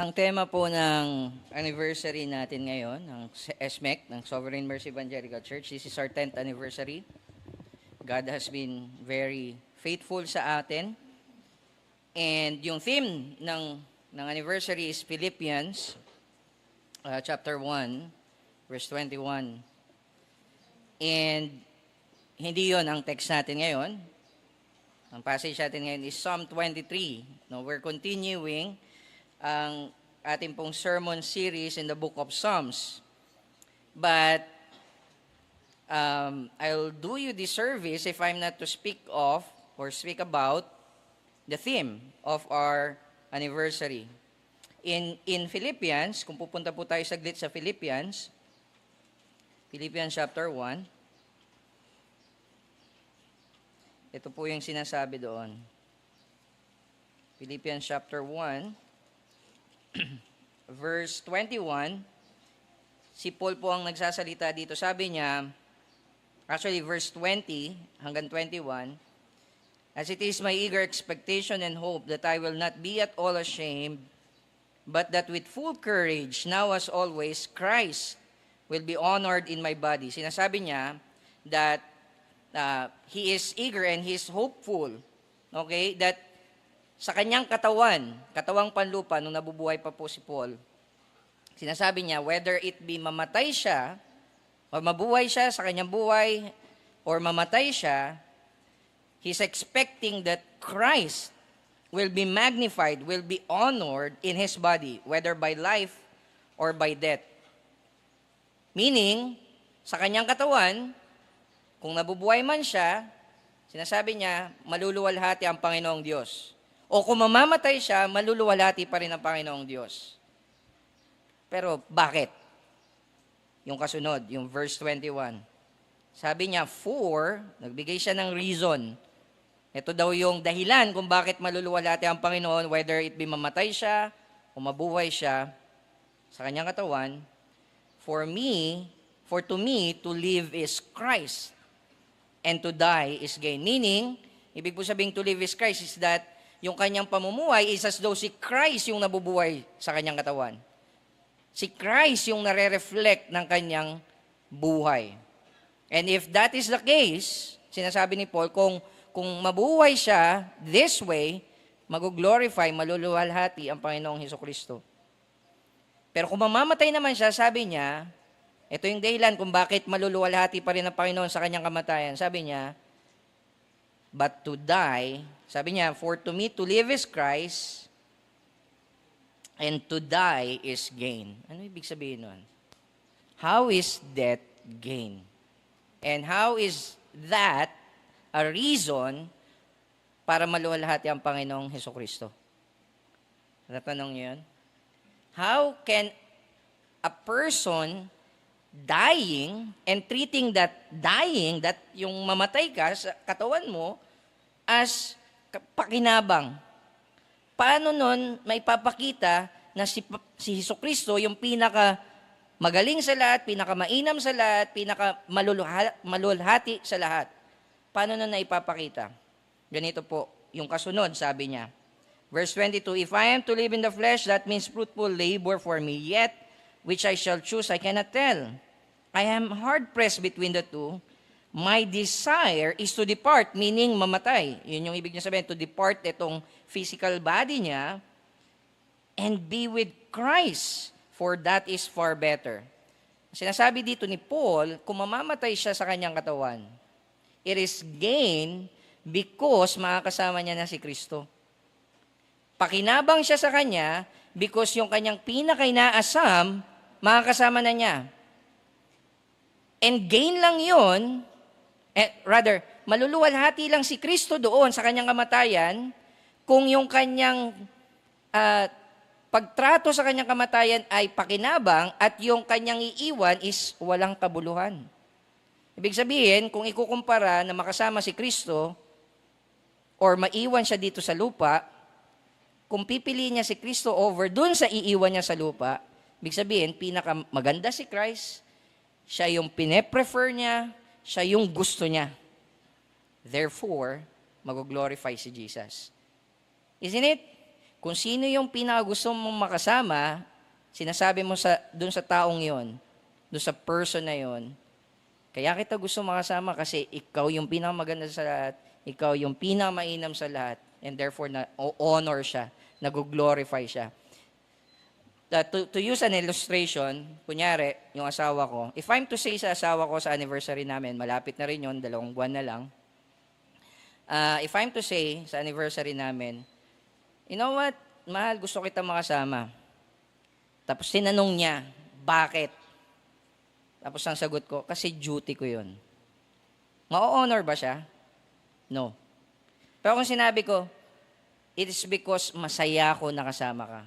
Ang tema po ng anniversary natin ngayon, ng SMEC, ng Sovereign Mercy Evangelical Church, this is our 10th anniversary. God has been very faithful sa atin. And yung theme ng anniversary is Philippians chapter 1, verse 21. And hindi yon ang text natin ngayon. Ang passage natin ngayon is Psalm 23. No, we're continuing ang ating pong sermon series in the book of Psalms. But I'll do you this service if I'm not to speak of or speak about the theme of our anniversary. In Philippians, kung pupunta po tayo saglit sa Philippians chapter 1, ito po yung sinasabi doon. Philippians chapter 1, verse 21, si Paul po ang nagsasalita dito. Sabi niya, actually verse 20 hanggang 21, as it is my eager expectation and hope that I will not be at all ashamed, but that with full courage, now as always, Christ will be honored in my body. Sinasabi niya that he is eager and he is hopeful, okay, that sa kanyang katawang panlupa, nung nabubuhay pa po si Paul, sinasabi niya, whether it be mamatay siya, o mabuhay siya sa kanyang buhay, or mamatay siya, he's expecting that Christ will be magnified, will be honored in his body, whether by life or by death. Meaning, sa kanyang katawan, kung nabubuhay man siya, sinasabi niya, maluluwalhati ang Panginoong Diyos. O kung mamamatay siya, maluluwalhati pa rin ang Panginoong Diyos. Pero bakit? Yung kasunod, yung verse 21. Sabi niya, for, nagbigay siya ng reason. Ito daw yung dahilan kung bakit maluluwalhati ang Panginoon, whether it be mamatay siya o mabuhay siya sa kanyang katawan. For to me, to live is Christ, and to die is gain. Meaning, ibig po sabing to live is Christ is that yung kanyang pamumuhay is as though si Christ yung nabubuhay sa kanyang katawan. Si Christ yung nare-reflect ng kanyang buhay. And if that is the case, sinasabi ni Paul, kung mabuhay siya this way, mag-glorify, maluluwalhati ang Panginoong Hesukristo. Pero kung mamamatay naman siya, sabi niya, ito yung dahilan kung bakit maluluwalhati pa rin ang Panginoon sa kanyang kamatayan. Sabi niya, but to die, sabi niya, for to me to live is Christ, and to die is gain. Ano ibig sabihin nun? How is death gain? And how is that a reason para maluwalhati ang Panginoong Hesukristo? Natanong niyo yun? How can a person dying and treating that dying, that yung mamatay ka sa katawan mo, as pakinabang? Paano nun may papakita na si Hesukristo yung pinaka magaling sa lahat, pinaka mainam sa lahat, pinaka malulhati sa lahat? Paano nun na ipapakita? Ganito po, yung kasunod, sabi niya. Verse 22, if I am to live in the flesh, that means fruitful labor for me, yet which I shall choose, I cannot tell. I am hard-pressed between the two. My desire is to depart, meaning mamatay. Yun yung ibig niya sabihin, to depart itong physical body niya and be with Christ, for that is far better. Sinasabi dito ni Paul, kung mamamatay siya sa kanyang katawan, it is gain because makakasama niya na si Kristo. Pakinabang siya sa kanya because yung kanyang pinaka-inaasam, makakasama na niya. And gain lang yun, maluluwalhati lang si Kristo doon sa kanyang kamatayan kung yung kanyang pagtrato sa kanyang kamatayan ay pakinabang at yung kanyang iiwan is walang kabuluhan. Ibig sabihin, kung ikukumpara na makasama si Kristo or maiwan siya dito sa lupa, kung pipiliin niya si Kristo over dun sa iiwan niya sa lupa, ibig sabihin, pinakamaganda si Christ, siya yung pine-prefer niya, siya yung gusto niya. Therefore, mag-glorify si Jesus. Isn't it? Kung sino yung pinakagusto mong makasama, sinasabi mo dun sa taong yon, dun sa person na yon, kaya kita gusto makasama kasi ikaw yung pinakamaganda sa lahat, ikaw yung pinakamainam sa lahat, and therefore honor siya, nag-glorify siya. To use an illustration, kunyari, yung asawa ko, if I'm to say sa asawa ko sa anniversary namin, malapit na rin yun, 2 buwan na lang, if I'm to say sa anniversary namin, you know what, mahal, gusto kita makasama. Tapos tinanong niya, bakit? Tapos ang sagot ko, kasi duty ko yun. Ma-honor ba siya? No. Pero kung sinabi ko, it is because masaya ako nakasama ka.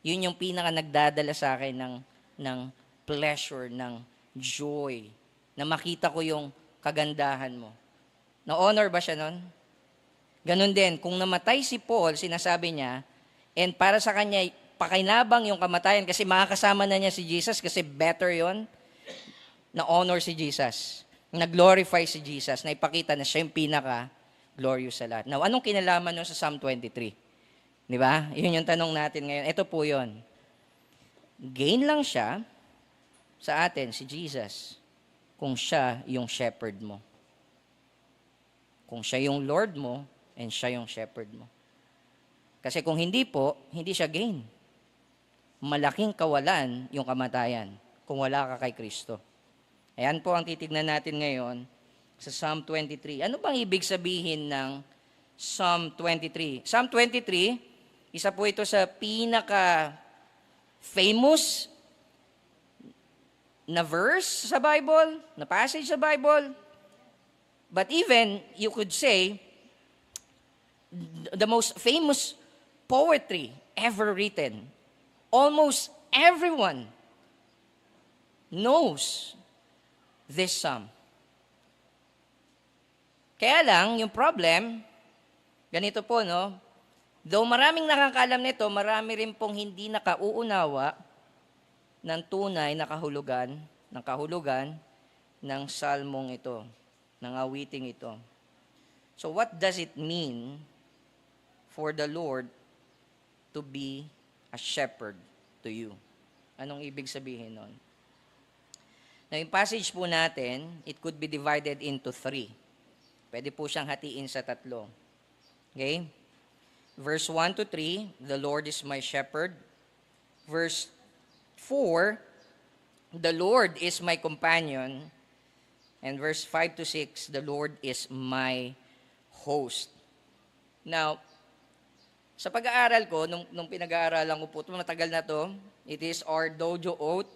Yun yung pinaka nagdadala sa akin ng pleasure, ng joy, na makita ko yung kagandahan mo. Na-honor ba siya nun? Ganon din, kung namatay si Paul, sinasabi niya, and para sa kanya, pakinabang yung kamatayan kasi makakasama na niya si Jesus kasi better yon, na-honor si Jesus, na-glorify si Jesus, na ipakita na siya yung pinaka-glorious sa lahat. Now, anong kinalaman nun sa Psalm 23? Di ba? Yun yung tanong natin ngayon. Ito po yun. Gain lang siya sa atin, si Jesus, kung siya yung shepherd mo. Kung siya yung Lord mo, and siya yung shepherd mo. Kasi kung hindi po, hindi siya gain. Malaking kawalan yung kamatayan kung wala ka kay Kristo. Ayan po ang titignan natin ngayon sa Psalm 23. Ano bang ibig sabihin ng Psalm 23? Psalm 23, isa po ito sa pinaka-famous na verse sa Bible, na passage sa Bible. But even, you could say, the most famous poetry ever written. Almost everyone knows this psalm. Kaya lang, yung problem, ganito po, no? Though maraming nakakaalam nito, marami rin pong hindi nakauunawa ng tunay na kahulugan ng salmong ito, ng awiting ito. So what does it mean for the Lord to be a shepherd to you? Anong ibig sabihin nun? Now, yung passage po natin, it could be divided into 3. Pwede po siyang hatiin sa 3. Okay? Verse 1 to 3, the Lord is my shepherd. Verse 4, the Lord is my companion. And verse 5 to 6, the Lord is my host. Now, sa pag-aaral ko, nung pinag-aaralan ko po, matagal na to, it is our dojo oath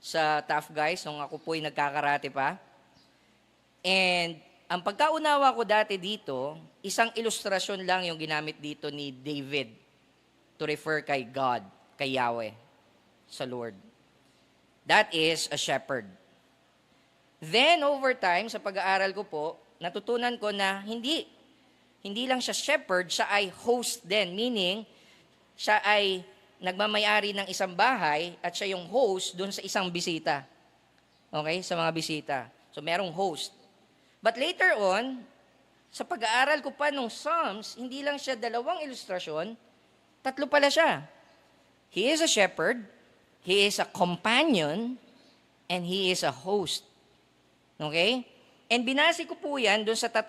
sa Tough Guys, nung ako po'y nagkakarate pa. And ang pagkaunawa ko dati dito, isang ilustrasyon lang yung ginamit dito ni David to refer kay God, kay Yahweh, sa Lord. That is a shepherd. Then, over time, sa pag-aaral ko po, natutunan ko na hindi lang siya shepherd, siya ay host din. Meaning, siya ay nagmamayari ng isang bahay at siya yung host doon sa isang bisita. Okay? Sa mga bisita. So, merong host. But later on, sa pag-aaral ko pa nung Psalms, hindi lang siya 2 ilustrasyon, 3 pala siya. He is a shepherd, he is a companion, and he is a host. Okay? And binasi ko po yan doon sa 3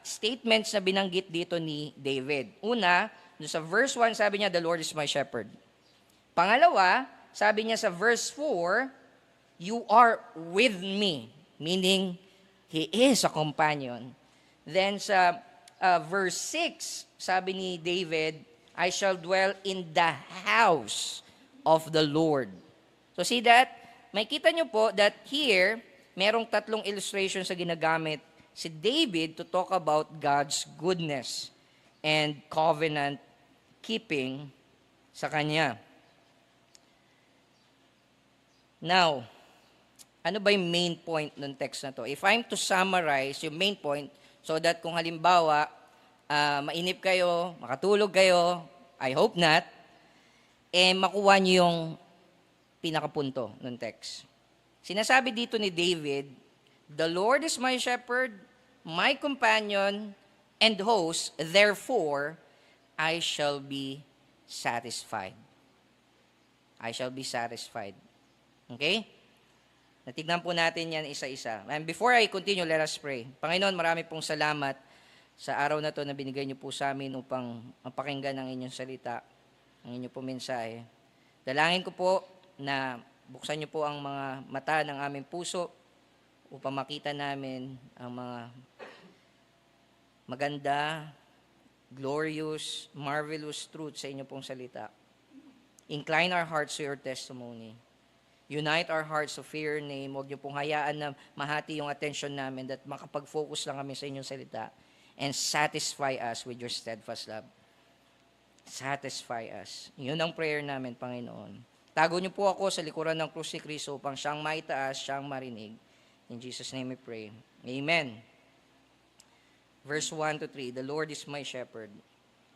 statements na binanggit dito ni David. Una, doon sa verse 1, sabi niya, the Lord is my shepherd. Pangalawa, sabi niya sa verse 4, you are with me. Meaning, he is a companion. Then sa verse 6, sabi ni David, I shall dwell in the house of the Lord. So see that? May kita nyo po that here, merong 3 illustrations sa ginagamit si David to talk about God's goodness and covenant keeping sa kanya. Now, ano ba yung main point ng text na to? If I'm to summarize yung main point, so that kung halimbawa, mainip kayo, makatulog kayo, I hope not, makuha niyo yung pinakapunto ng text. Sinasabi dito ni David, the Lord is my shepherd, my companion, and hosts, therefore, I shall be satisfied. I shall be satisfied. Okay? Natignan po natin yan isa-isa. And before I continue, let us pray. Panginoon, marami pong salamat sa araw na to na binigay niyo po sa amin upang mapakinggan ang inyong salita, ang inyong po mensahe. Dalangin ko po na buksan niyo po ang mga mata ng aming puso upang makita namin ang mga maganda, glorious, marvelous truth sa inyo pong salita. Incline our hearts to your testimony. Unite our hearts to fear your name. Huwag niyo pong hayaan na mahati yung attention namin that makapag-focus lang kami sa inyong salita and satisfy us with your steadfast love. Satisfy us. Yun ang prayer namin, Panginoon. Tago niyo po ako sa likuran ng krus ni Kristo upang siyang maitaas, siyang marinig. In Jesus' name we pray. Amen. Verse 1 to 3, the Lord is my shepherd.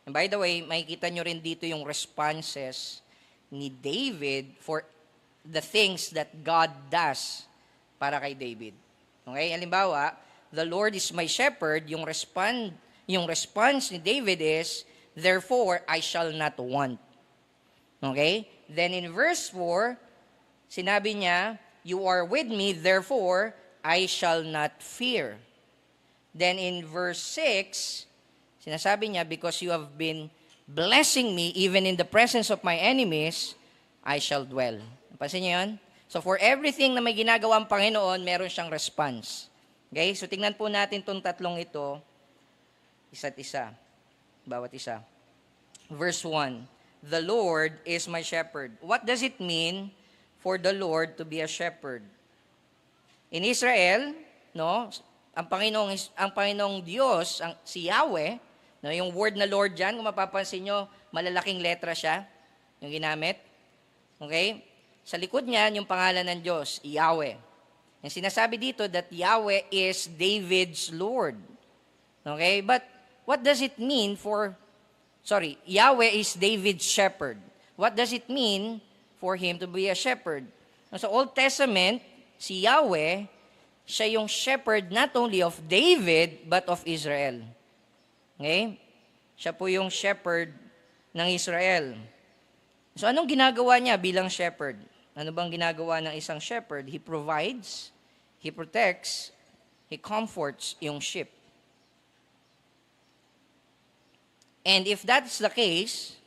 And by the way, makikita nyo rin dito yung responses ni David for the things that God does para kay David. Okay? Halimbawa, the Lord is my shepherd, yung response ni David is, therefore, I shall not want. Okay? Then in verse 4, sinabi niya, you are with me, therefore, I shall not fear. Then in verse 6, sinasabi niya, because you have been blessing me, even in the presence of my enemies, I shall dwell. Napansin niyo yun? So for everything na may ginagawa ang Panginoon, meron siyang response. Okay? So tingnan po natin itong tatlong ito, isa't isa. Bawat isa. Verse 1, the Lord is my shepherd. What does it mean for the Lord to be a shepherd? In Israel, no, ang Panginoong Diyos, si Yahweh, no, yung word na Lord diyan, kung mapapansin nyo, malalaking letra siya, yung ginamit. Okay? Sa likod niyan, yung pangalan ng Diyos, Yahweh. And sinasabi dito that Yahweh is David's Lord. Okay? But what does it mean Yahweh is David's shepherd. What does it mean for him to be a shepherd? Sa Old Testament, si Yahweh, siya yung shepherd not only of David, but of Israel. Okay? Siya po yung shepherd ng Israel. So anong ginagawa niya bilang shepherd? Ano bang ginagawa ng isang shepherd? He provides, he protects, he comforts yung sheep. And if that's the case,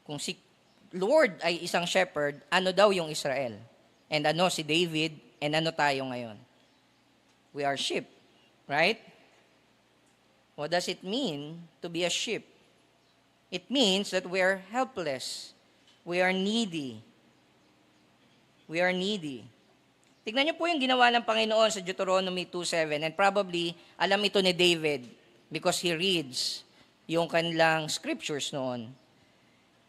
kung si Lord ay isang shepherd, ano daw yung Israel? And ano si David? And ano tayo ngayon? We are sheep, right? What does it mean to be a sheep? It means that we are helpless. We are needy. We are needy. Tignan niyo po yung ginawa ng Panginoon sa Deuteronomy 2:7, and probably alam ito ni David because he reads yung kanilang scriptures noon.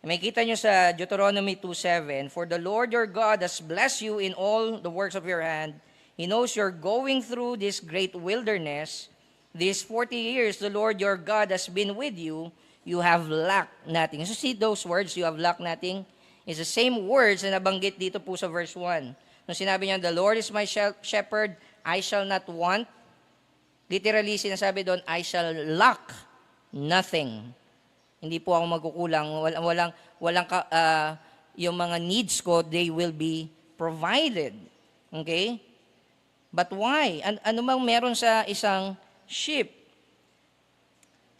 May kita nyo sa Deuteronomy 2:7, for the Lord your God has blessed you in all the works of your hand. He knows you're going through this great wilderness. These 40 years, the Lord your God has been with you. You have lacked nothing. So see those words, you have lacked nothing? It's the same words na nabanggit dito po sa verse 1. Nung sinabi niya, the Lord is my shepherd, I shall not want. Literally, sinasabi doon, I shall lack nothing. Hindi po ako magkukulang. Yung mga needs ko, they will be provided. Okay? But why? Ano bang meron sa isang sheep?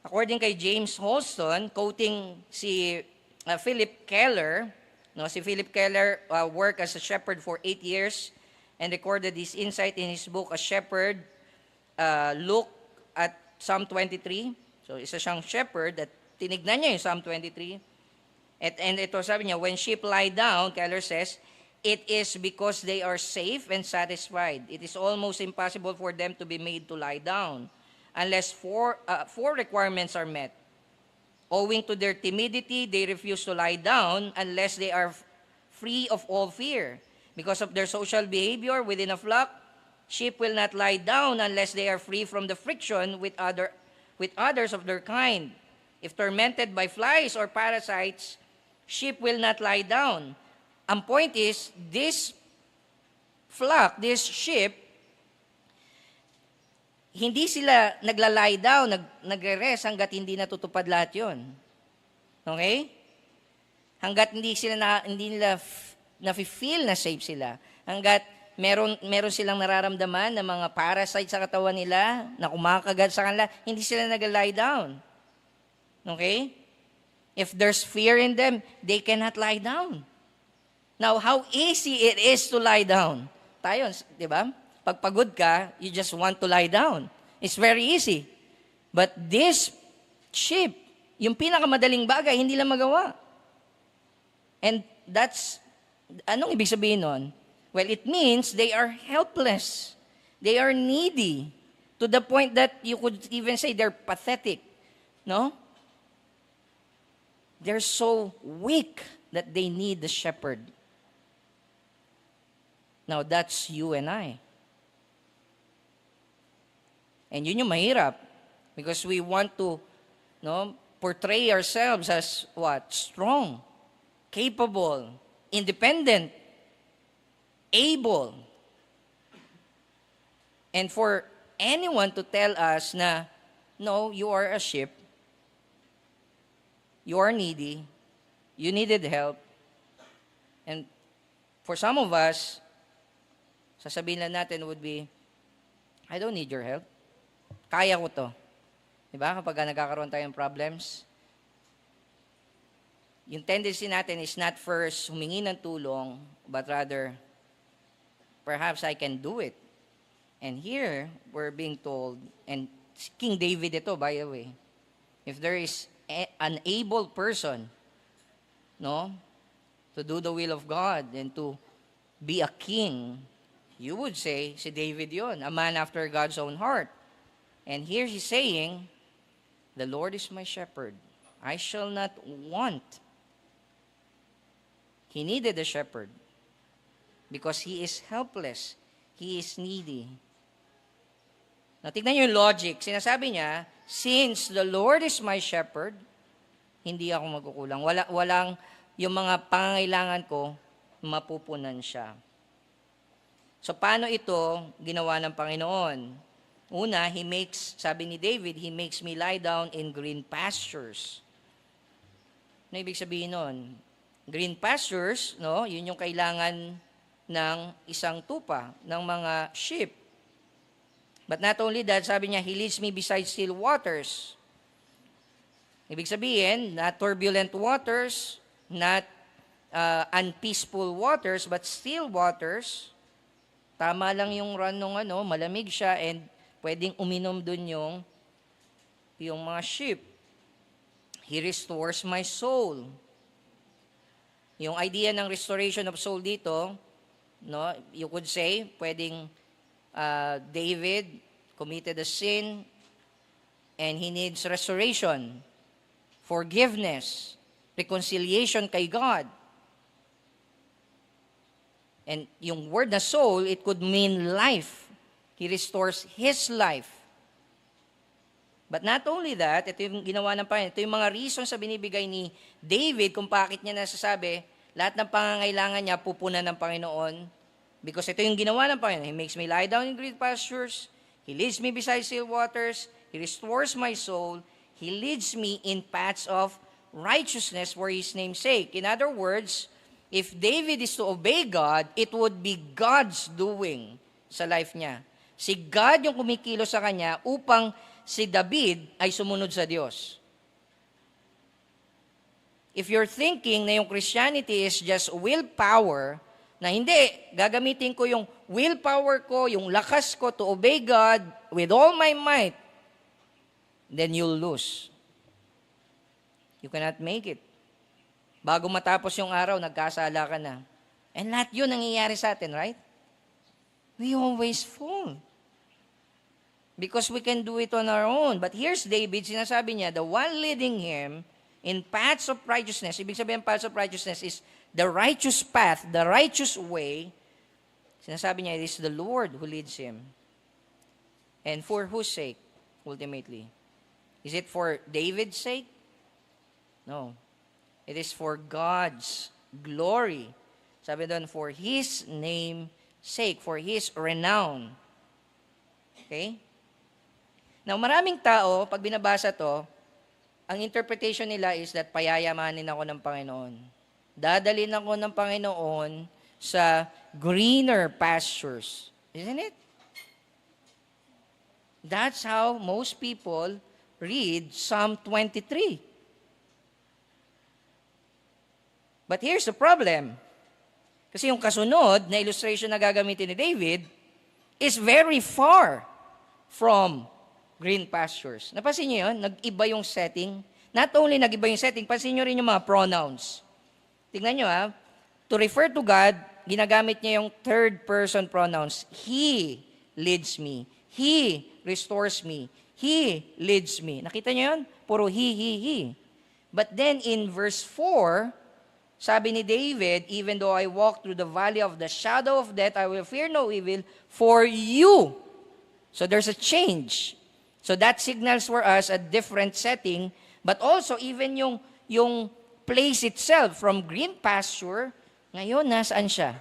According kay James Holston, quoting si Philip Keller, no, si Philip Keller worked as a shepherd for 8 years and recorded his insight in his book, A Shepherd, look at Psalm 23. So isa siyang shepherd at tinignan niya yung Psalm 23. And ito sabi niya, when sheep lie down, Keller says, it is because they are safe and satisfied. It is almost impossible for them to be made to lie down unless four requirements are met. Owing to their timidity, they refuse to lie down unless they are free of all fear. Because of their social behavior within a flock, sheep will not lie down unless they are free from the friction with others of their kind. If tormented by flies or parasites, sheep will not lie down. Ang point is, this flock, this sheep, hindi sila nagla-lie down, nagre-rest hanggat hindi natutupad lahat yon. Okay? Hanggat hindi nila na-feel na safe sila. Hanggat meron silang nararamdaman na mga parasite sa katawan nila, na kumakagat sa kanila, hindi sila nag-lie down. Okay? If there's fear in them, they cannot lie down. Now, how easy it is to lie down. Tayo, di ba? Pag pagod ka, you just want to lie down. It's very easy. But this sheep, yung pinakamadaling bagay, hindi lang magawa. And anong ibig sabihin nun? Well, it means they are helpless. They are needy. To the point that you could even say they're pathetic. No? They're so weak that they need the shepherd. Now, that's you and I. And yun yung mahirap. Because we want to portray ourselves as what? Strong, capable, independent, able. And for anyone to tell us na, no, you are a sheep, you are needy, you needed help, and for some of us, sasabihin lang natin would be, I don't need your help. Kaya ko to. Diba? Kapag nagkakaroon tayo ng problems, yung tendency natin is not first humingi ng tulong, but rather, perhaps I can do it. And here, we're being told, and King David ito, by the way, if there is an able person, to do the will of God and to be a king, you would say, si David yon, a man after God's own heart. And here he's saying, the Lord is my shepherd. I shall not want. He needed a shepherd because he is helpless. He is needy. Now, tignan niyo yung logic. Sinasabi niya, since the Lord is my shepherd, hindi ako magkukulang. Walang yung mga pangangailangan ko, mapupunan siya. So, paano ito ginawa ng Panginoon? Una, sabi ni David, He makes me lie down in green pastures. Ano ibig sabihin nun? Green pastures, yun yung kailangan ng isang tupa, ng mga sheep. But not only that, sabi niya, He leads me beside still waters. Ibig sabihin, not turbulent waters, not unpeaceful waters, but still waters. Tama lang yung run nung malamig siya and pwedeng uminom dun yung mga sheep. He restores my soul. Yung idea ng restoration of soul dito, you could say, pwedeng David committed a sin and he needs restoration, forgiveness, reconciliation kay God. And yung word na soul, it could mean life. He restores his life. But not only that, ito yung ginawa ng Panginoon. Ito yung mga reasons sa binibigay ni David kung bakit niya nasasabi, lahat ng pangangailangan niya pupunan ng Panginoon. Because ito yung ginawa ng Panginoon. He makes me lie down in green pastures. He leads me beside still waters. He restores my soul. He leads me in paths of righteousness for His name's sake. In other words, if David is to obey God, it would be God's doing sa life niya. Si God yung kumikilos sa kanya upang si David ay sumunod sa Diyos. If you're thinking na yung Christianity is just willpower, na hindi, gagamitin ko yung willpower ko, yung lakas ko to obey God with all my might, then you'll lose. You cannot make it. Bago matapos yung araw, nagkasala ka na. And lahat yun nangyayari sa atin, right? We always fall. Because we can do it on our own. But here's David, sinasabi niya, the one leading him in paths of righteousness. Ibig sabihin, paths of righteousness is the righteous path, the righteous way. Sinasabi niya, it is the Lord who leads him. And for whose sake, ultimately? Is it for David's sake? No. It is for God's glory. Sabi doon, for His name's sake, for His renown. Okay? Now, maraming tao, pag binabasa to, ang interpretation nila is that payayamanin ako ng Panginoon. Dadalhin ako ng Panginoon sa greener pastures. Isn't it? That's how most people read Psalm 23. But here's the problem. Kasi yung kasunod na illustration na gagamitin ni David is very far from green pastures. Napansin niyo yun? Nag-iba yung setting. Not only nag-iba yung setting, pansin niyo rin yung mga pronouns. Tingnan niyo to refer to God, ginagamit niya yung third person pronouns. He leads me. He restores me. He leads me. Nakita niyo yun? Puro he. But then in verse 4, sabi ni David, even though I walk through the valley of the shadow of death, I will fear no evil, for you. So there's a change. So that signals for us a different setting, but also even yung place itself from green pasture, ngayon nasaan siya?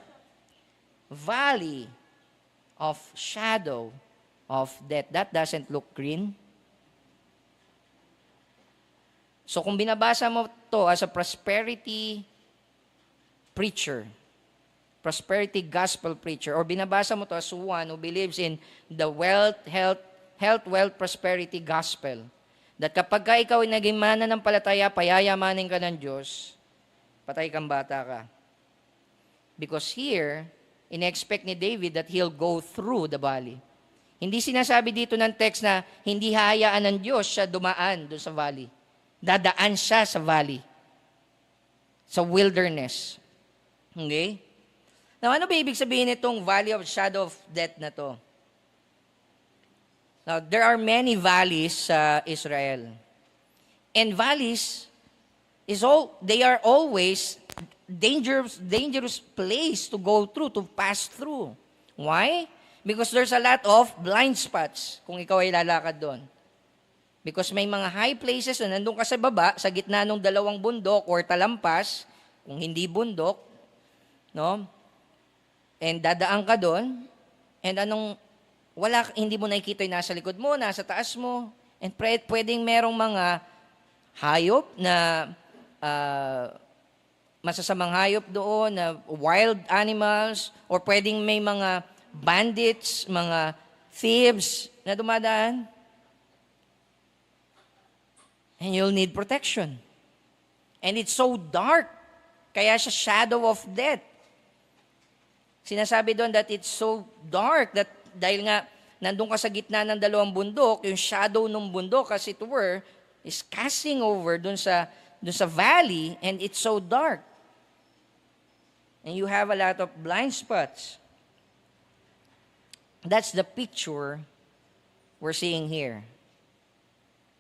Valley of shadow of death. That doesn't look green. So kung binabasa mo to as a prosperity preacher, prosperity gospel preacher, or binabasa mo to as one who believes in the wealth, wealth, prosperity gospel, that kapag ka ikaw ay naging mananampalataya, payayamanin ka ng Diyos, patay kang bata ka. Because here, in-expect ni David that he'll go through the valley. Hindi sinasabi dito ng text na hindi hahayaan ng Diyos siya dumaan doon sa valley. Dadaan siya sa valley. Sa wilderness. Okay? Now, ano ba ibig sabihin itong valley of shadow of death na to? Now, there are many valleys sa Israel. And valleys they are always dangerous place to go through, to pass through. Why? Because there's a lot of blind spots kung ikaw ay lalakad doon. Because may mga high places na nandun ka sa baba, sa gitna ng dalawang bundok or talampas, kung hindi bundok, no? And dadaan ka doon, and hindi mo nakikita yung nasa likod mo, nasa taas mo, and pwedeng merong mga hayop na masasamang hayop doon, na wild animals, or pwedeng may mga bandits, mga thieves na dumadaan. And you'll need protection. And it's so dark, kaya siya shadow of death. Sinasabi doon that it's so dark that dahil nga nandun ka sa gitna ng dalawang bundok, yung shadow ng bundok, as it were, is casting over dun sa valley, and it's so dark. And you have a lot of blind spots. That's the picture we're seeing here.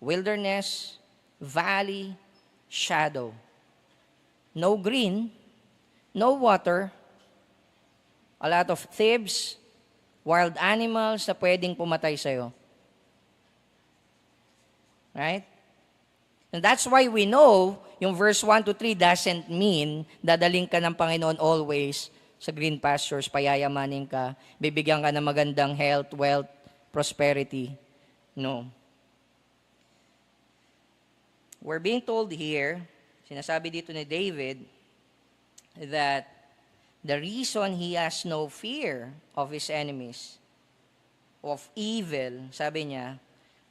Wilderness, valley, shadow. No green, no water, a lot of thieves, wild animals na pwedeng pumatay sa'yo. Right? And that's why we know yung verse 1 to 3 doesn't mean dadaling ka ng Panginoon always sa green pastures, payayamanin ka, bibigyan ka ng magandang health, wealth, prosperity. No. We're being told here, sinasabi dito ni David, that the reason he has no fear of his enemies, of evil, sabi niya,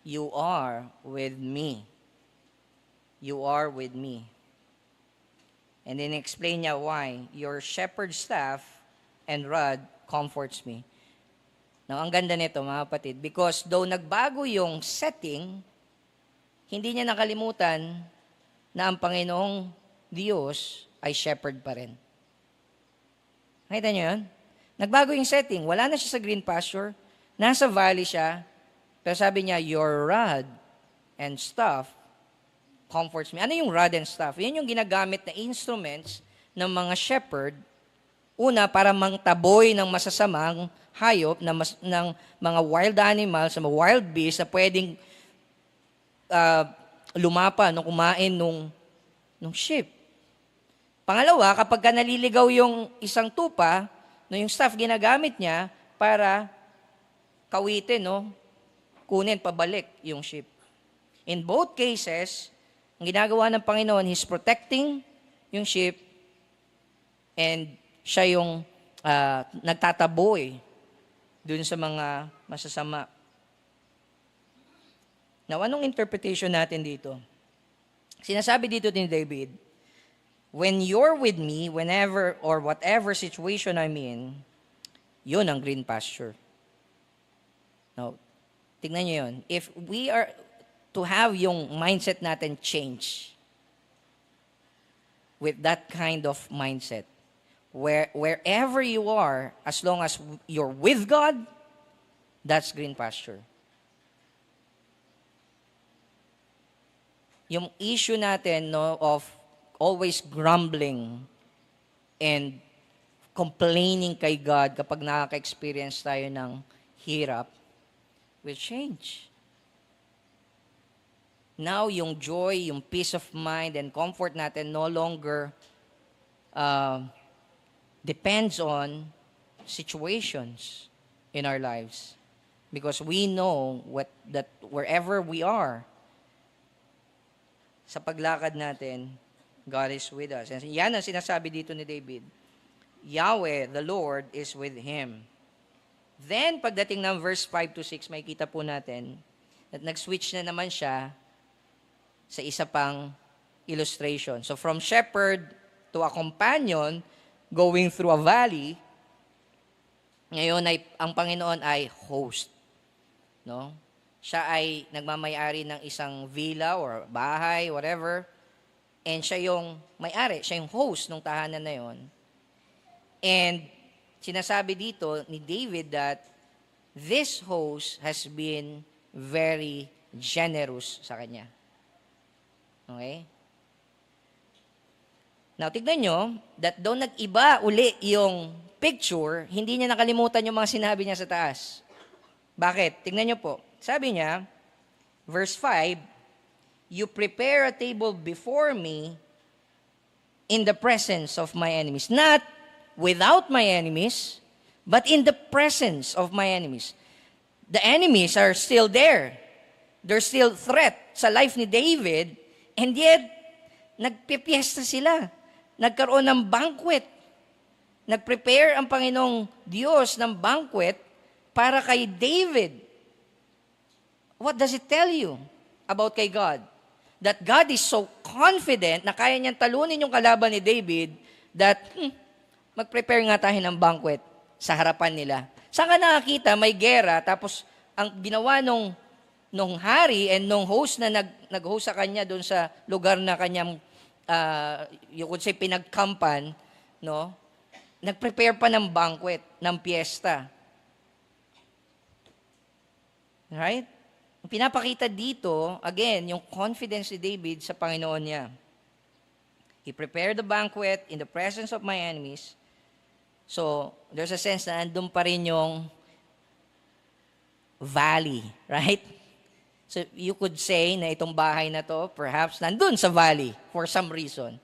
you are with me. You are with me. And then explain niya why. Your shepherd staff and rod comforts me. Now, ang ganda nito, mga kapatid, because though nagbago yung setting, hindi niya nakalimutan na ang Panginoong Diyos ay shepherd pa rin. Nakita niyo yun? Nagbago yung setting. Wala na siya sa green pasture. Nasa valley siya. Pero sabi niya, your rod and staff comforts me. Ano yung rod and staff? Yan yung ginagamit na instruments ng mga shepherd. Una, para mangtaboy ng masasamang hayop, ng mga wild animals, mga wild beasts na pwedeng lumapa, kumain nung sheep. Pangalawa, kapag naliligaw yung isang tupa, yung staff ginagamit niya para kawitin, kunin pabalik yung ship. In both cases, ang ginagawa ng Panginoon, He's protecting yung ship and siya yung nagtataboy dun sa mga masasama. Now, anong interpretation natin dito? Sinasabi dito ni David, when you're with me, whenever or whatever situation I'm in, yun ang green pasture. Now, tignan nyo yun. If we are to have yung mindset natin change with that kind of mindset, wherever you are, as long as you're with God, that's green pasture. Yung issue natin of always grumbling and complaining kay God kapag nakaka-experience tayo ng hirap will change. Now, yung joy, yung peace of mind and comfort natin no longer depends on situations in our lives. Because we know that wherever we are, sa paglakad natin, God is with us. And yan ang sinasabi dito ni David. Yahweh, the Lord, is with him. Then, pagdating ng verse 5 to 6, makikita po natin at nag-switch na naman siya sa isa pang illustration. So, from shepherd to a companion going through a valley, ngayon ang Panginoon ay host. No? Siya ay nagmamayari ng isang villa or bahay, whatever. And siya yung may-ari, siya yung host ng tahanan na yon. And sinasabi dito ni David that this host has been very generous sa kanya. Okay? Now, tignan nyo, that daw nag-iba uli yung picture, hindi niya nakalimutan yung mga sinabi niya sa taas. Bakit? Tignan nyo po. Sabi niya, verse 5, you prepare a table before me in the presence of my enemies. Not without my enemies, but in the presence of my enemies. The enemies are still there. They're still threat sa life ni David, and yet, nagpipiesta sila. Nagkaroon ng banquet. Nag-prepare ang Panginoong Diyos ng banquet para kay David. What does it tell you about kay God? That God is so confident na kaya niyang talunin yung kalaban ni David that mag-prepare nga tayo ng banquet sa harapan nila. Saan ka nakakita may gera tapos ang ginawa nung hari and nung host na nag-host sa kanya doon sa lugar na kanyang you could say pinagkampan, no? Nag-prepare pa ng banquet, ng piyesta. Right? Pinapakita dito, again, yung confidence ni David sa Panginoon niya. He prepared the banquet in the presence of my enemies. So, there's a sense na andun pa rin yung valley, right? So, you could say na itong bahay na to, perhaps, nandun sa valley for some reason.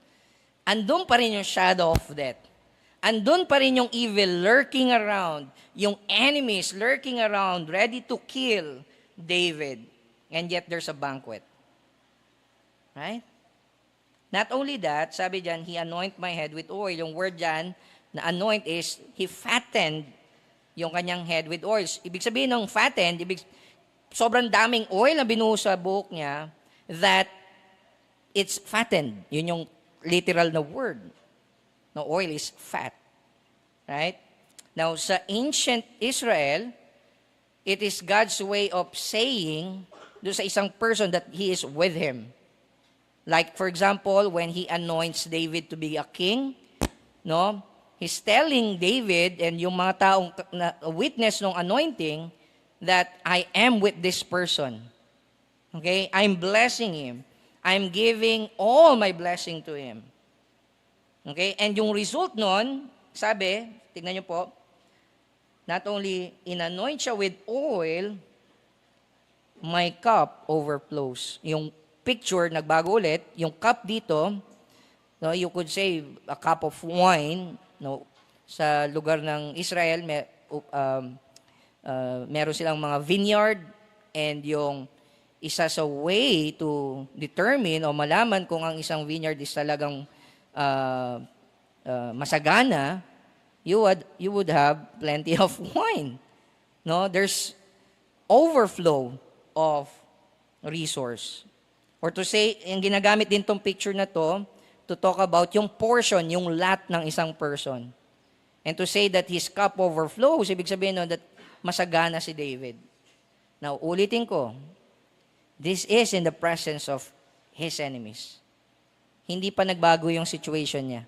Andun pa rin yung shadow of death. Andun pa rin yung evil lurking around, yung enemies lurking around, ready to kill David, and yet there's a banquet. Right? Not only that, sabi dyan, he anoint my head with oil. Yung word dyan, na anoint is, he fattened yung kanyang head with oils. Ibig sabihin ng fattened, sobrang daming oil na binuhos sa buhok niya, that it's fattened. Yun yung literal na word. No, oil is fat. Right? Now, sa ancient Israel, it is God's way of saying doon sa isang person that He is with him. Like, for example, when He anoints David to be a king, no? He's telling David and yung mga taong witness ng anointing that I am with this person. Okay? I'm blessing him. I'm giving all my blessing to him. Okay? And yung result nun, sabi, tignan niyo po, not only in-anoint siya with oil, my cup overflows. Yung picture, nagbago ulit, yung cup dito, no, you could say a cup of wine, no, sa lugar ng Israel, meron silang mga vineyard, And yung isa sa way to determine o malaman kung ang isang vineyard is talagang masagana, you would have plenty of wine. No, there's overflow of resource. Or to say, yung ginagamit din tong picture na to talk about yung portion, yung lot ng isang person. And to say that his cup overflows, ibig sabihin that masagana si David. Now, ulitin ko, this is in the presence of his enemies. Hindi pa nagbago yung situation niya.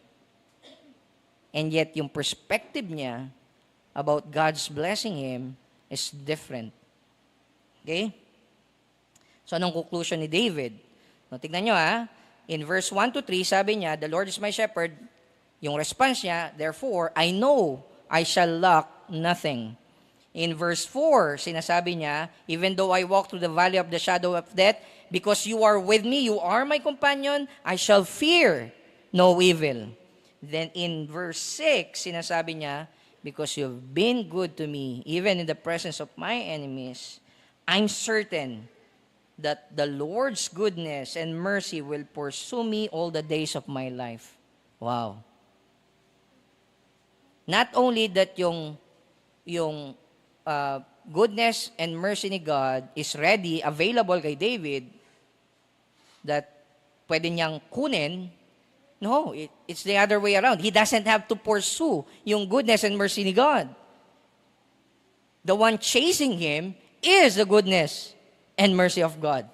And yet, yung perspective niya about God's blessing him is different. Okay? So, anong conclusion ni David? No, tignan nyo in verse 1 to 3, sabi niya, the Lord is my shepherd. Yung response niya, therefore, I know I shall lack nothing. In verse 4, sinasabi niya, even though I walk through the valley of the shadow of death, because you are with me, you are my companion, I shall fear no evil. Then in verse 6, sinasabi niya, because you've been good to me, even in the presence of my enemies, I'm certain that the Lord's goodness and mercy will pursue me all the days of my life. Wow. Not only that yung goodness and mercy ni God is ready, available kay David, that pwede niyang kunin. No, it's the other way around. He doesn't have to pursue yung goodness and mercy ni God. The one chasing him is the goodness and mercy of God.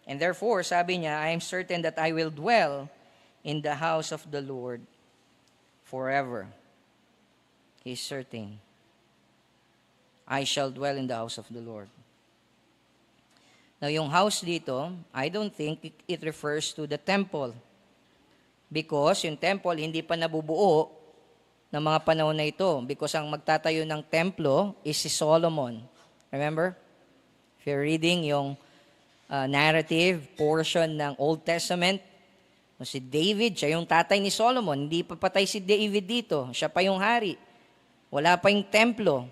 And therefore, sabi niya, I am certain that I will dwell in the house of the Lord forever. He's certain. I shall dwell in the house of the Lord. Now, yung house dito, I don't think it refers to the temple. Because yung temple hindi pa nabubuo ng mga panahon na ito. Because ang magtatayo ng templo is si Solomon. Remember? If you're reading yung narrative portion ng Old Testament, si David, siya yung tatay ni Solomon. Hindi pa patay si David dito. Siya pa yung hari. Wala pa yung templo.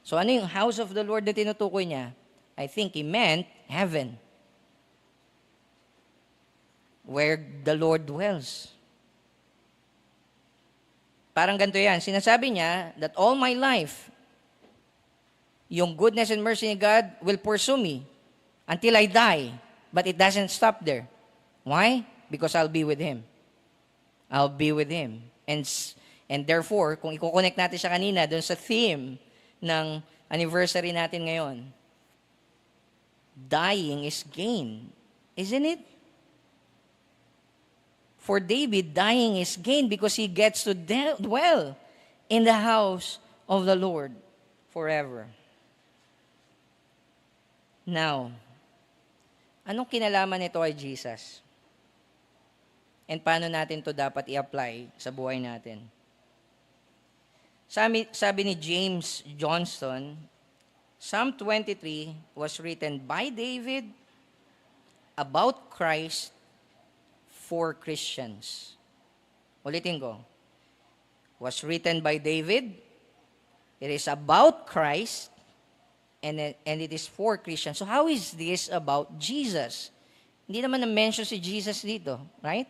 So ano yung house of the Lord na tinutukoy niya? I think he meant heaven. Where the Lord dwells. Parang ganito yan. Sinasabi niya that all my life, yung goodness and mercy ni God will pursue me until I die. But it doesn't stop there. Why? Because I'll be with Him. I'll be with Him. And therefore, kung i-connect natin siya kanina doon sa theme ng anniversary natin ngayon, dying is gain. Isn't it? For David, dying is gain because he gets to dwell in the house of the Lord forever. Now, anong kinalaman nito kay Jesus? And paano natin to dapat i-apply sa buhay natin? Sabi ni James Johnston, Psalm 23 was written by David about Christ for Christians. Ulitin ko. Was written by David. It is about Christ and it is for Christians. So how is this about Jesus? Hindi naman na-mention si Jesus dito, right?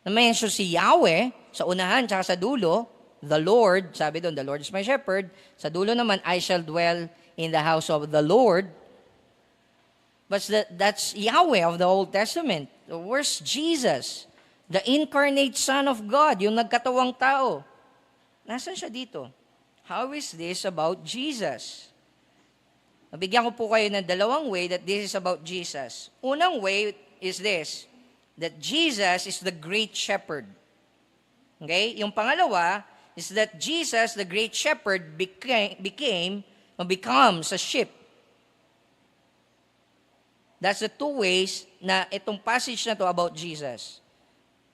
Na-mention si Yahweh sa unahan tsaka sa dulo. The Lord, sabi doon, the Lord is my shepherd. Sa dulo naman, I shall dwell in the house of the Lord. But that's Yahweh of the Old Testament. Where's Jesus? The incarnate Son of God, yung nagkatawang tao. Nasaan siya dito? How is this about Jesus? Nabigyan ko po kayo ng dalawang way that this is about Jesus. Unang way is this, that Jesus is the great shepherd. Okay? Yung pangalawa is that Jesus, the great shepherd, becomes a sheep. That's the two ways na itong passage na to about Jesus.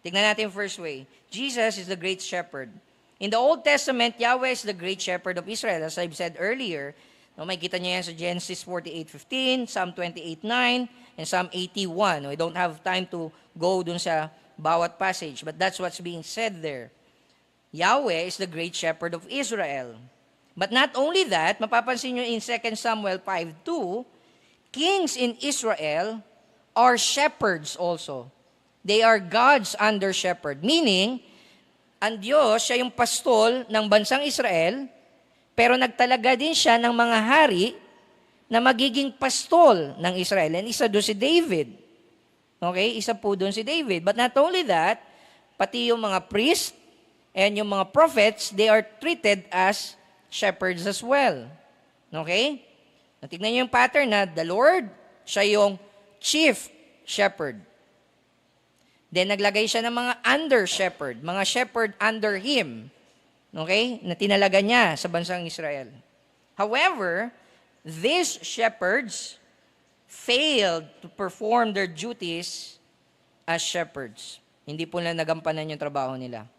Tignan natin yung first way. Jesus is the great shepherd. In the Old Testament, Yahweh is the great shepherd of Israel. As I've said earlier, makikita niyo yan sa Genesis 48:15, Psalm 28:9, and Psalm 81. We don't have time to go dun sa bawat passage, but that's what's being said there. Yahweh is the great shepherd of Israel. But not only that, mapapansin nyo in 2 Samuel 5:2, kings in Israel are shepherds also. They are God's under shepherd. Meaning, ang Diyos, siya yung pastol ng bansang Israel, pero nagtalaga din siya ng mga hari na magiging pastol ng Israel. And isa doon si David. Okay? Isa po doon si David. But not only that, pati yung mga priest and yung mga prophets, they are treated as shepherds as well. Okay? Tignan niyo yung pattern na the Lord, siya yung chief shepherd. Then naglagay siya ng mga under shepherd, mga shepherd under him. Okay? Na tinalaga niya sa bansang Israel. However, these shepherds failed to perform their duties as shepherds. Hindi po na nagampanan yung trabaho nila.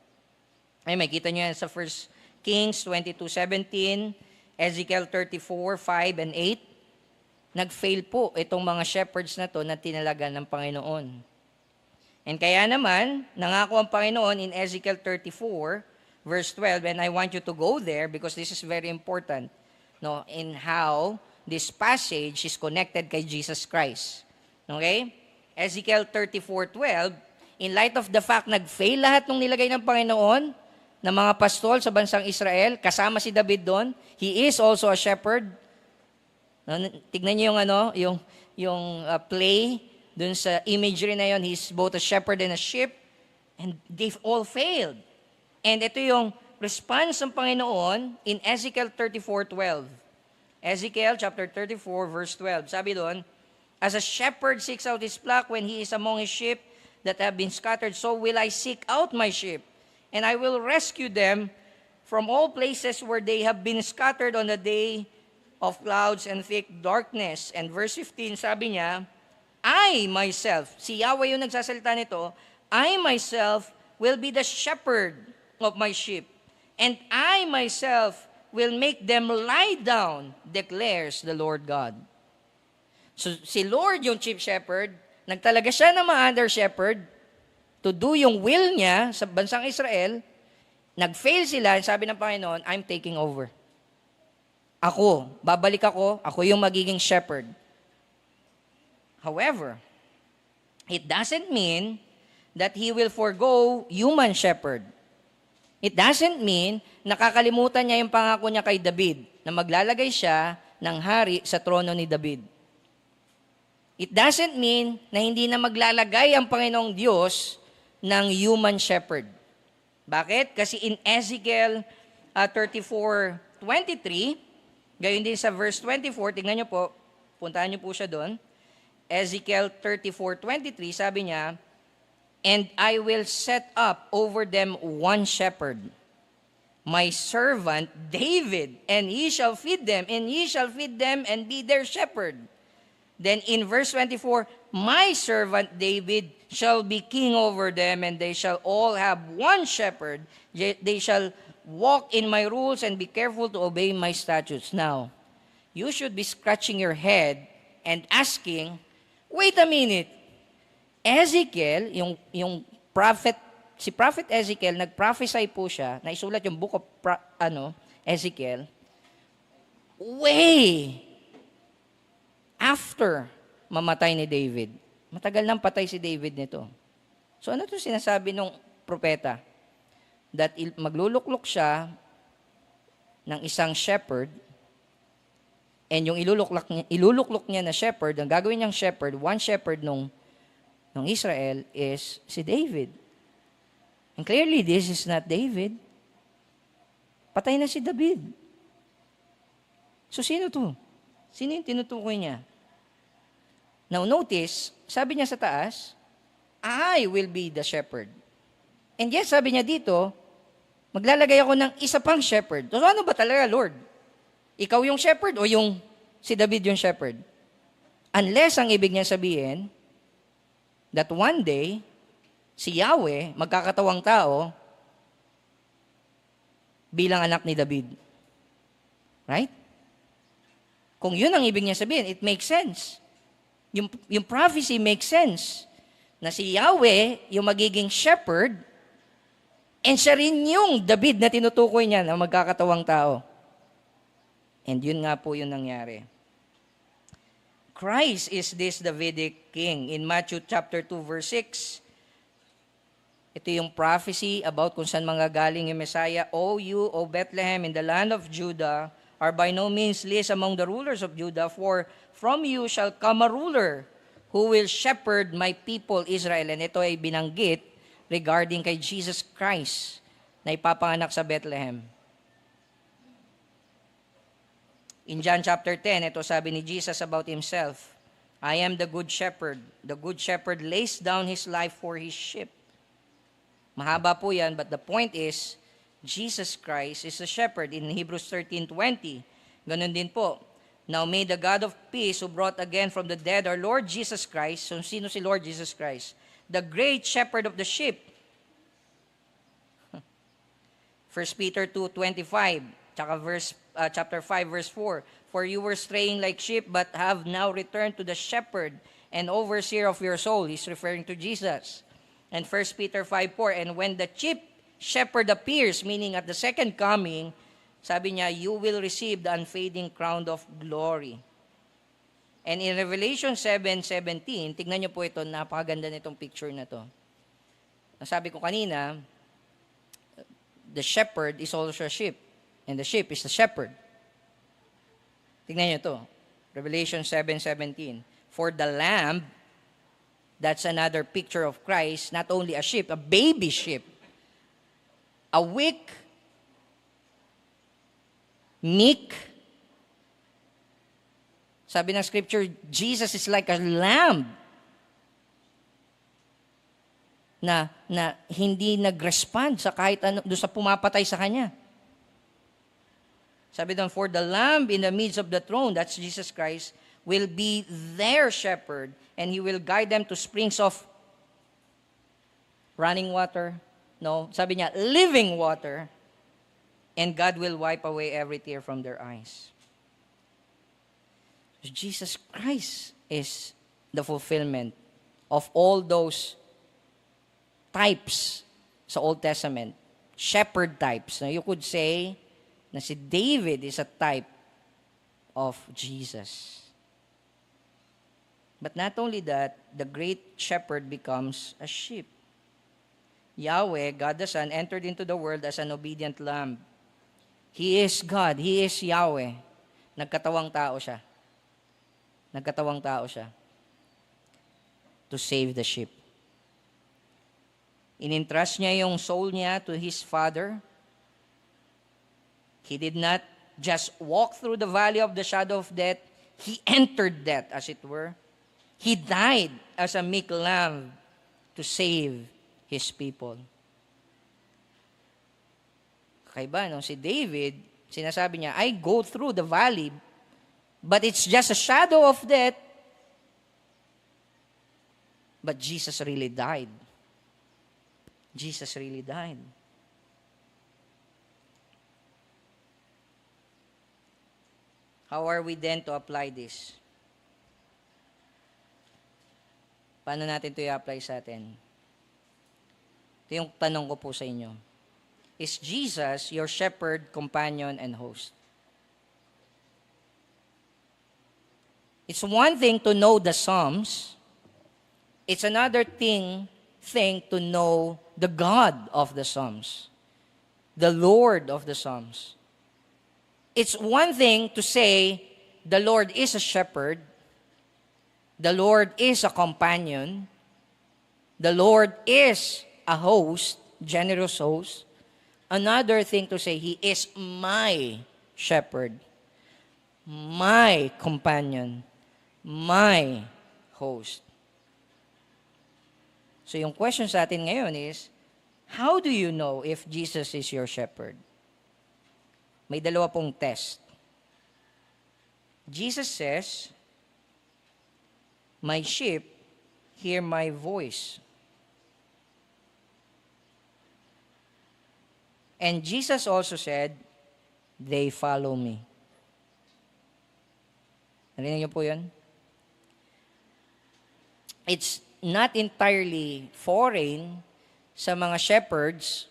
Ay, makita niyo yan sa 1 Kings 22:17, Ezekiel 34:5 and 8. Nag-fail po itong mga shepherds na to na tinalaga ng Panginoon. And kaya naman, nangako ang Panginoon in Ezekiel 34, verse 12, and I want you to go there because this is very important, no, in how this passage is connected kay Jesus Christ. Okay? Ezekiel 34:12, in light of the fact nag-fail lahat ng nilagay ng Panginoon, na mga pastol sa bansang Israel, kasama si David doon. He is also a shepherd. Tignan niyo yung play doon sa imagery na yon. He's both a shepherd and a sheep. And they've all failed. And ito yung response ng Panginoon in Ezekiel 34:12. Ezekiel chapter 34 verse 12. Sabi doon, as a shepherd seeks out his flock when he is among his sheep that have been scattered, so will I seek out my sheep. And I will rescue them from all places where they have been scattered on the day of clouds and thick darkness. And verse 15, sabi niya, I myself, si Yahweh yung nagsasalita nito, I myself will be the shepherd of my sheep. And I myself will make them lie down, declares the Lord God. So si Lord yung chief shepherd, nagtalaga siya ng mga under shepherd, to do yung will niya sa bansang Israel, nag-fail sila, sabi ng Panginoon, I'm taking over. Babalik ako yung magiging shepherd. However, it doesn't mean that He will forgo human shepherd. It doesn't mean nakakalimutan niya yung pangako niya kay David na maglalagay siya ng hari sa trono ni David. It doesn't mean na hindi na maglalagay ang Panginoong Diyos ng human shepherd. Bakit? Kasi in Ezekiel 34:23, gayon din sa verse 24, tingnan nyo po, puntahan nyo po siya doon. Ezekiel 34:23, sabi niya, and I will set up over them one shepherd, my servant David, and he shall feed them, and and be their shepherd. Then in verse 24, my servant David shall be king over them, and they shall all have one shepherd. They shall walk in my rules and be careful to obey my statutes. Now, you should be scratching your head and asking, wait a minute, Ezekiel, yung prophet, si prophet Ezekiel, nag-prophesy po siya, naisulat yung book of Ezekiel, way after mamatay ni David. Matagal nang patay si David nito. So ano to sinasabi ng propeta? That magluluklok siya ng isang shepherd, and yung iluluklok niya na shepherd, ang gagawin niyang shepherd, one shepherd nung Israel is si David. And clearly, this is not David. Patay na si David. So sino to? Sino yung tinutukoy niya? Now notice, sabi niya sa taas, I will be the shepherd. And yes, sabi niya dito, maglalagay ako ng isa pang shepherd. So ano ba talaga, Lord? Ikaw yung shepherd o yung si David yung shepherd? Unless ang ibig niya sabihin, that one day, si Yahweh, magkakatawang tao, bilang anak ni David. Right? Kung yun ang ibig niya sabihin, it makes sense. Yung prophecy makes sense. Na si Yahweh, yung magiging shepherd, and siya rin yung David na tinutukoy niya na magkakatawang tao. And yun nga po yung nangyari. Christ is this Davidic king. In Matthew chapter 2 verse 6, ito yung prophecy about kung saan manggagaling yung Messiah. O you, O Bethlehem, in the land of Judah, are by no means least among the rulers of Judah, for from you shall come a ruler who will shepherd my people Israel. And ito ay binanggit regarding kay Jesus Christ na ipapanganak sa Bethlehem. In John chapter 10, ito sabi ni Jesus about himself, I am the good shepherd. The good shepherd lays down his life for his sheep. Mahaba po yan, but the point is, Jesus Christ is the shepherd. In Hebrews 13:20, ganun din po. Now may the God of peace who brought again from the dead our Lord Jesus Christ. So sino si Lord Jesus Christ? The great shepherd of the sheep. 1 Peter 2:25, chapter 5 verse 4. For you were straying like sheep, but have now returned to the shepherd and overseer of your soul. He's referring to Jesus. And 1 Peter 5:4, and when the chief shepherd appears, meaning at the second coming, sabi niya, you will receive the unfading crown of glory. And in Revelation 7:17, tignan niyo po ito, napakaganda nitong picture na to. Sabi ko kanina, the shepherd is also a sheep, and the sheep is the shepherd. Tignan niyo to, Revelation 7:17. For the lamb, that's another picture of Christ, not only a sheep, a baby sheep, a weak, meek. Sabi ng scripture, Jesus is like a lamb na hindi nag-respond sa kahit ano, doon sa pumapatay sa kanya. Sabi doon, for the lamb in the midst of the throne, that's Jesus Christ, will be their shepherd, and he will guide them to springs of running water. No, sabi niya, living water, and God will wipe away every tear from their eyes. So Jesus Christ is the fulfillment of all those types sa Old Testament, shepherd types. Now, you could say na si David is a type of Jesus. But not only that, the great shepherd becomes a sheep. Yahweh, God the Son, entered into the world as an obedient lamb. He is God. He is Yahweh. Nagkatawang tao siya. Nagkatawang tao siya to save the sheep. Inintrust niya yung soul niya to His Father. He did not just walk through the valley of the shadow of death. He entered death, as it were. He died as a meek lamb to save His people. Kakaiba, no? Si David, sinasabi niya, I go through the valley, but it's just a shadow of death. But Jesus really died. Jesus really died. How are we then to apply this? Paano natin ito i-apply sa atin? Ito yung tanong ko po sa inyo. Is Jesus your shepherd, companion, and host? It's one thing to know the Psalms. It's another thing to know the God of the Psalms, the Lord of the Psalms. It's one thing to say the Lord is a shepherd, the Lord is a companion, the Lord is a host, generous host. Another thing to say, He is my shepherd, my companion, my host. So yung question sa atin ngayon is, how do you know if Jesus is your shepherd? May dalawa pong test. Jesus says, my sheep hear my voice. And Jesus also said, they follow me. Narinig niyo po yun? It's not entirely foreign sa mga shepherds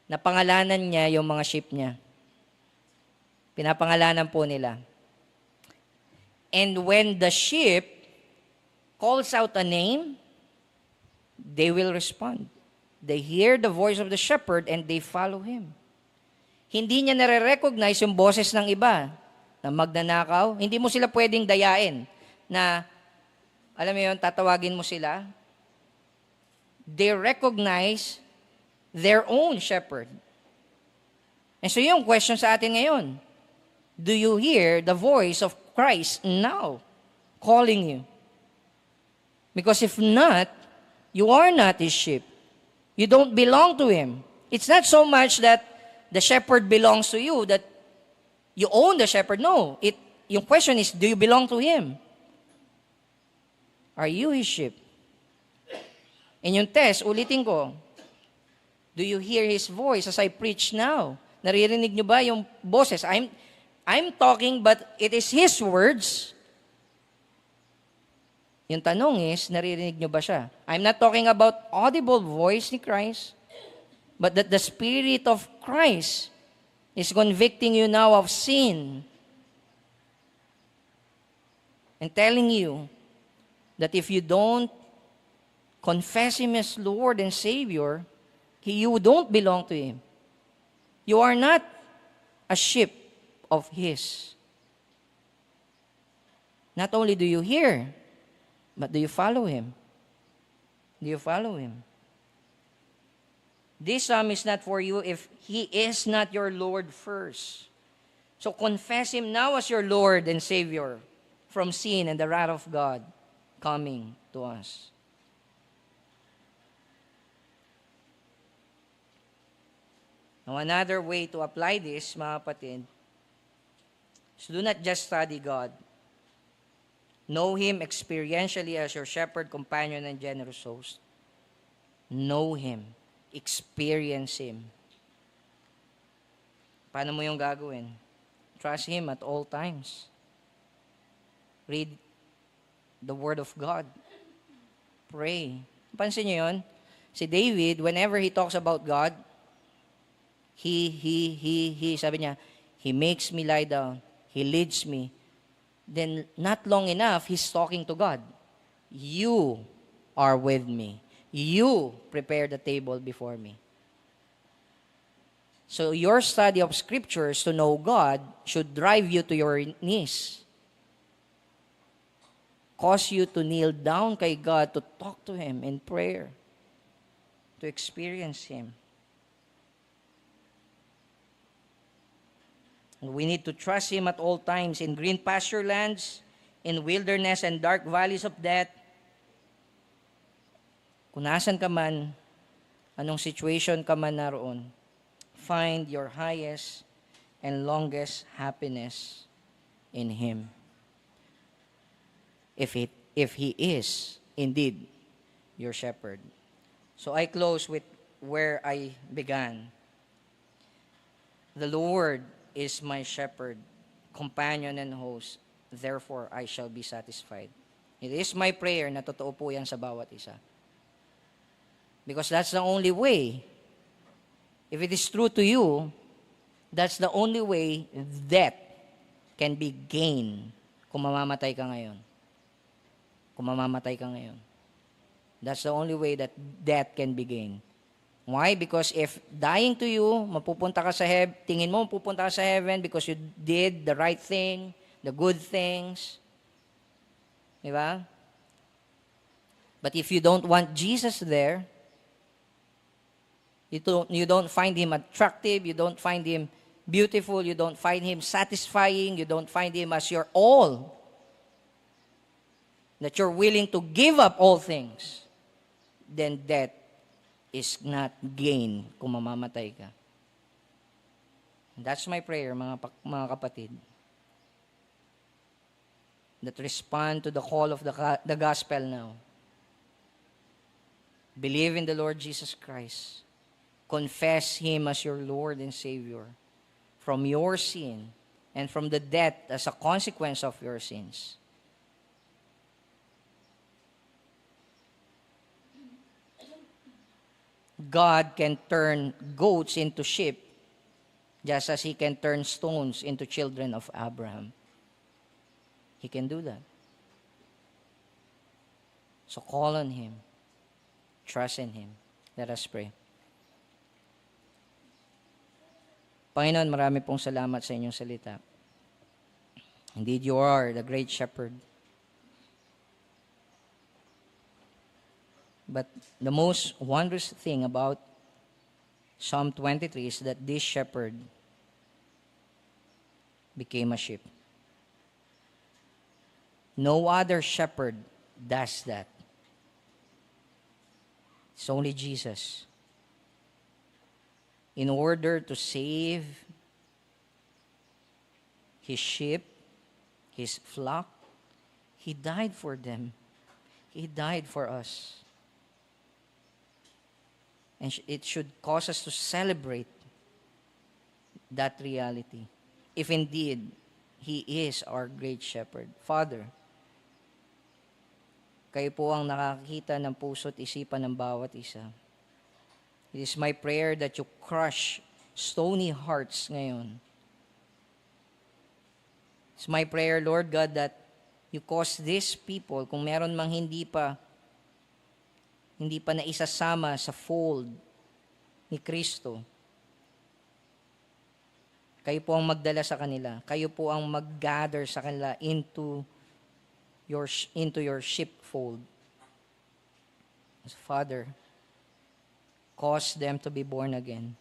na pangalanan niya yung mga sheep niya. Pinapangalanan po nila. And when the sheep calls out a name, they will respond. They hear the voice of the shepherd and they follow him. Hindi niya nare-recognize yung boses ng iba na magnanakaw. Hindi mo sila pwedeng dayain na, alam mo yun, tatawagin mo sila. They recognize their own shepherd. And so yung question sa atin ngayon, do you hear the voice of Christ now calling you? Because if not, you are not his sheep. You don't belong to him. It's not so much that the shepherd belongs to you, that you own the shepherd. No. Yung question is, do you belong to him? Are you his sheep? And yung test, ulitin ko, do you hear his voice as I preach now? Naririnig nyo ba yung boses? I'm talking, but it is his words. Yung tanong is, naririnig nyo ba siya? I'm not talking about audible voice ni Christ, but that the Spirit of Christ is convicting you now of sin and telling you that if you don't confess him as Lord and Savior, you don't belong to him. You are not a sheep of his. Not only do you hear, but do you follow him? Do you follow him? This psalm is not for you if he is not your Lord first. So confess him now as your Lord and Savior from sin and the wrath of God coming to us. Now, another way to apply this, mga kapatid, is do not just study God. Know him experientially as your shepherd, companion, and generous host. Know him. Experience him. Paano mo yung gagawin? Trust him at all times. Read the Word of God. Pray. Pansin niyo yun? Si David, whenever he talks about God, sabi niya, he makes me lie down. He leads me. Then, not long enough, he's talking to God. You are with me. You prepare the table before me. So, your study of scriptures to know God should drive you to your knees. Cause you to kneel down kay God, to talk to him in prayer, to experience him. We need to trust him at all times in green pasture lands, in wilderness and dark valleys of death. Kung nasan ka man, anong situation ka man naroon, find your highest and longest happiness in him. If he is indeed your shepherd. So I close with where I began. The Lord is my shepherd, companion, and host. Therefore, I shall be satisfied. It is my prayer na totoo po yan sa bawat isa. Because that's the only way. If it is true to you, that's the only way death can be gained kung mamamatay ka ngayon. Kung mamamatay ka ngayon. That's the only way that death can be gained. Why? Because if dying to you, mapupunta ka sa heaven, tingin mo mapupunta ka sa heaven because you did the right thing, the good things. Diba? But if you don't want Jesus there, you don't find him attractive, you don't find him beautiful, you don't find him satisfying, you don't find him as your all, that you're willing to give up all things, then death is not gain kung mamamatay ka. That's my prayer, mga kapatid. That respond to the call of the gospel now. Believe in the Lord Jesus Christ. Confess him as your Lord and Savior from your sin and from the death as a consequence of your sins. God can turn goats into sheep Just as He can turn stones into children of Abraham. He can do that. So call on Him. Trust in Him. Let us pray. Panginoon, marami pong salamat sa inyong salita. Indeed, you are the great shepherd. But the most wondrous thing about Psalm 23 is that this shepherd became a sheep. No other shepherd does that. It's only Jesus. In order to save His sheep, His flock, He died for them. He died for us. And it should cause us to celebrate that reality. If indeed, He is our great shepherd. Father, kayo po ang nakakita ng puso't isipan ng bawat isa. It is my prayer that you crush stony hearts ngayon. It's my prayer, Lord God, that you cause these people, kung meron mang hindi pa naisasama sa fold ni Kristo, kayo po ang magdala sa kanila. Kayo po ang mag-gather sa kanila into your sheepfold. Father, cause them to be born again.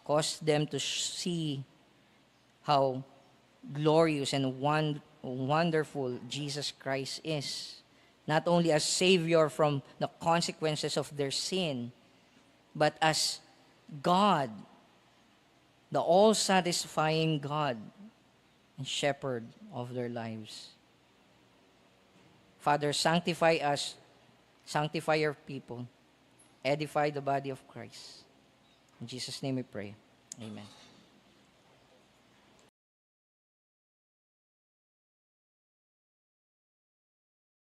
Cause them to see how glorious and wonderful Jesus Christ is. Not only as Savior from the consequences of their sin, but as God, the all-satisfying God and shepherd of their lives. Father, sanctify us, sanctify your people, edify the body of Christ. In Jesus' name we pray. Amen.